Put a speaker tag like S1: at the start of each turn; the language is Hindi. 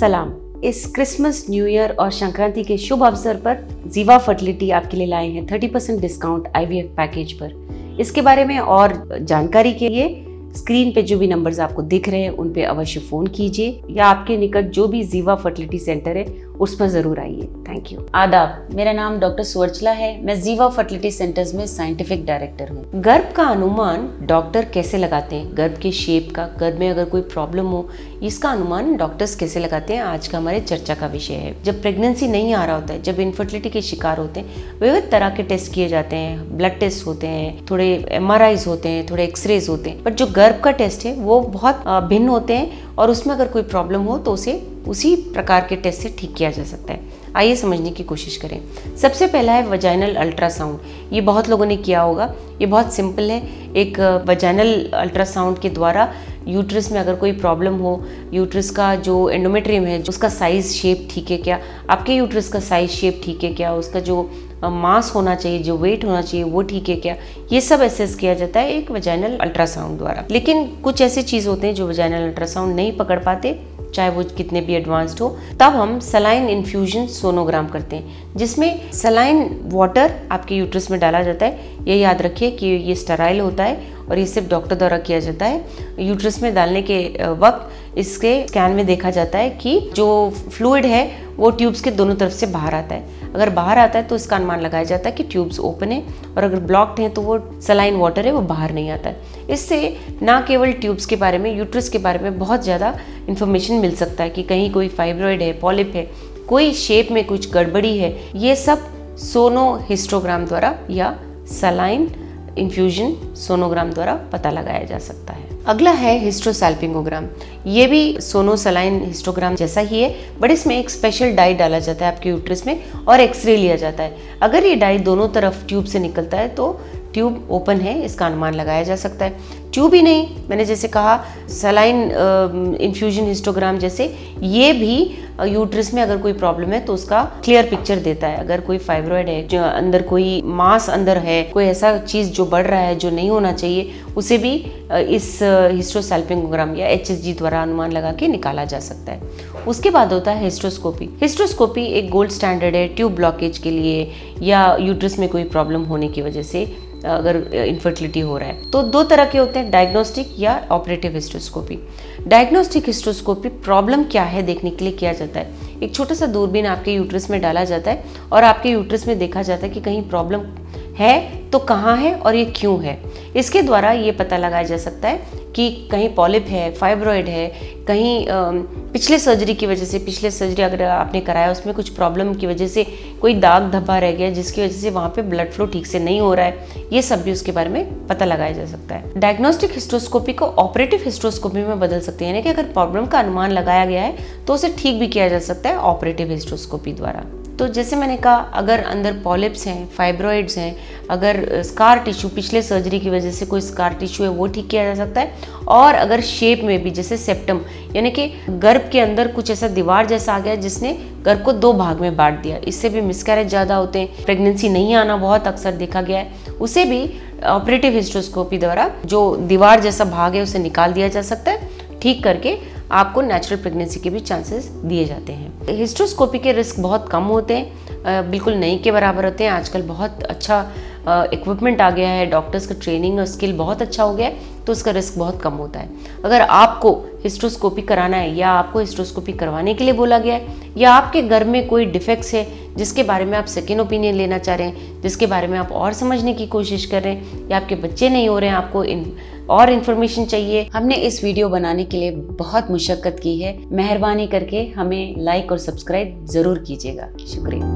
S1: सलाम। इस क्रिसमस, न्यू ईयर और संक्रांति के शुभ अवसर पर जीवा फर्टिलिटी आपके लिए लाए हैं 30% डिस्काउंट IVF पैकेज पर। इसके बारे में और जानकारी के लिए स्क्रीन पे जो भी नंबर्स आपको दिख रहे हैं उन पे अवश्य फोन कीजिए या आपके निकट जो भी जीवा फर्टिलिटी सेंटर है उस पर जरूर आइए। Thank you. आदाब, मेरा नाम डॉक्टर सुवर्चला है। मैं जीवा फर्टिलिटी सेंटर्स में साइंटिफिक डायरेक्टर हूँ। गर्भ का अनुमान डॉक्टर कैसे लगाते हैं, गर्भ के शेप का, गर्भ में अगर कोई प्रॉब्लम हो इसका अनुमान डॉक्टर्स कैसे लगाते हैं, आज का हमारे चर्चा का विषय है। जब प्रेगनेंसी नहीं आ रहा होता है, जब इनफर्टिलिटी के शिकार होते हैं, विविध तरह के टेस्ट किए जाते हैं। ब्लड टेस्ट होते हैं, थोड़े MRIs होते हैं, थोड़े एक्सरेज होते हैं, बट जो गर्भ का टेस्ट है वो बहुत भिन्न होते हैं और उसमें अगर कोई प्रॉब्लम हो तो उसे उसी प्रकार के टेस्ट से ठीक किया जा सकता है। आइए समझने की कोशिश करें। सबसे पहला है वजाइनल अल्ट्रासाउंड। ये बहुत लोगों ने किया होगा। ये बहुत सिंपल है। एक वजाइनल अल्ट्रासाउंड के द्वारा यूट्रस में अगर कोई प्रॉब्लम हो, यूट्रस का जो एंडोमेट्रियम है उसका साइज शेप ठीक है क्या, आपके यूट्रस का साइज शेप ठीक है क्या, उसका जो मास होना चाहिए, जो वेट होना चाहिए वो ठीक है क्या, ये सब असेस किया जाता है एक वजाइनल अल्ट्रासाउंड द्वारा। लेकिन कुछ ऐसे चीज़ होते हैं जो वजाइनल अल्ट्रासाउंड नहीं पकड़ पाते, चाहे वो कितने भी एडवांस्ड हो। तब हम सलाइन इन्फ्यूजन सोनोग्राम करते हैं, जिसमें सलाइन वाटर आपके यूट्रस में डाला जाता है। ये याद रखिए कि ये स्टेराइल होता है और ये सिर्फ डॉक्टर द्वारा किया जाता है। यूट्रस में डालने के वक्त इसके स्कैन में देखा जाता है कि जो फ्लूइड है वो ट्यूब्स के दोनों तरफ से बाहर आता है। अगर बाहर आता है तो इसका अनुमान लगाया जाता है कि ट्यूब्स ओपन है, और अगर ब्लॉक्ड हैं तो वो सलाइन वाटर है वो बाहर नहीं आता है। इससे ना केवल ट्यूब्स के बारे में, यूट्रस के बारे में बहुत ज़्यादा इन्फॉर्मेशन मिल सकता है कि कहीं कोई फाइब्रॉइड है, पॉलिप है, कोई शेप में कुछ गड़बड़ी है। ये सब सोनो हिस्टोग्राम द्वारा या सलाइन इन्फ्यूजन सोनोग्राम द्वारा पता लगाया जा सकता है। अगला है हिस्ट्रोसैल्पिंगोग्राम। ये भी सोनो सलाइन हिस्टोग्राम जैसा ही है, बट इसमें एक स्पेशल डाई डाला जाता है आपके यूट्रस में और एक्सरे लिया जाता है। अगर ये डाई दोनों तरफ ट्यूब से निकलता है तो ट्यूब ओपन है, इसका अनुमान लगाया जा सकता है। ट्यूब ही नहीं, मैंने जैसे कहा सलाइन इन्फ्यूजन हिस्टोग्राम जैसे, ये भी यूट्रस में अगर कोई प्रॉब्लम है तो उसका क्लियर पिक्चर देता है। अगर कोई फाइब्रॉइड है, जो अंदर कोई मास अंदर है, कोई ऐसा चीज़ जो बढ़ रहा है जो नहीं होना चाहिए, उसे भी इस हिस्ट्रोसैल्पिंगोग्राम या HSG द्वारा अनुमान लगा के निकाला जा सकता है। उसके बाद होता है हिस्ट्रोस्कोपी। हिस्ट्रोस्कोपी एक गोल्ड स्टैंडर्ड है ट्यूब ब्लॉकेज के लिए या यूट्रस में कोई प्रॉब्लम होने की वजह से अगर इनफर्टिलिटी हो रहा है। तो दो तरह के होते हैं, डायग्नोस्टिक या operative hysteroscopy. Diagnostic hysteroscopy problem क्या है देखने के लिए किया जाता है। एक छोटा सा दूरबीन आपके यूट्रस में डाला जाता है और आपके यूट्रस में देखा जाता है कि कहीं प्रॉब्लम है तो कहाँ है और ये क्यों है। इसके द्वारा ये पता लगाया जा सकता है कि कहीं पॉलिप है, फाइब्रॉइड है, कहीं पिछले सर्जरी की वजह से, पिछले सर्जरी अगर आपने कराया उसमें कुछ प्रॉब्लम की वजह से कोई दाग धब्बा रह गया जिसकी वजह से वहाँ पे ब्लड फ्लो ठीक से नहीं हो रहा है, ये सब भी उसके बारे में पता लगाया जा सकता है। Diagnostic hysteroscopy co operative hysteroscopy में बदल सकते हैं, यानी कि अगर प्रॉब्लम का अनुमान लगाया गया है तो उसे ठीक भी किया जा सकता है ऑपरेटिव हिस्ट्रोस्कोपी द्वारा। तो जैसे मैंने कहा, अगर अंदर पॉलिप्स हैं, फाइब्रॉइड्स हैं, अगर स्कार टिश्यू, पिछले सर्जरी की वजह से कोई स्कार टिश्यू है वो ठीक किया जा सकता है। और अगर शेप में भी, जैसे सेप्टम, यानी कि गर्भ के अंदर कुछ ऐसा दीवार जैसा आ गया जिसने गर्भ को 2 भाग में बांट दिया, इससे भी मिसकैरेज ज़्यादा होते हैं, प्रेगनेंसी नहीं आना बहुत अक्सर देखा गया है, उसे भी ऑपरेटिव हिस्ट्रोस्कोपी द्वारा जो दीवार जैसा भाग है उसे निकाल दिया जा सकता है। ठीक करके आपको नेचुरल प्रेगनेंसी के भी चांसेस दिए जाते हैं। हिस्ट्रोस्कोपी के रिस्क बहुत कम होते हैं, बिल्कुल नहीं के बराबर होते हैं। आजकल बहुत अच्छा इक्विपमेंट आ गया है, डॉक्टर्स का ट्रेनिंग और स्किल बहुत अच्छा हो गया है, तो उसका रिस्क बहुत कम होता है। अगर आपको हिस्ट्रोस्कोपी कराना है या आपको हिस्ट्रोस्कोपी करवाने के लिए बोला गया है, या आपके घर में कोई डिफेक्ट्स है जिसके बारे में आप सेकेंड ओपिनियन लेना चाह रहे हैं, जिसके बारे में आप और समझने की कोशिश कर रहे हैं, या आपके बच्चे नहीं हो रहे हैं, आपको और इन्फॉर्मेशन चाहिए, हमने इस वीडियो बनाने के लिए बहुत मुशक्कत की है। मेहरबानी करके हमें लाइक और सब्सक्राइब ज़रूर कीजिएगा। शुक्रिया।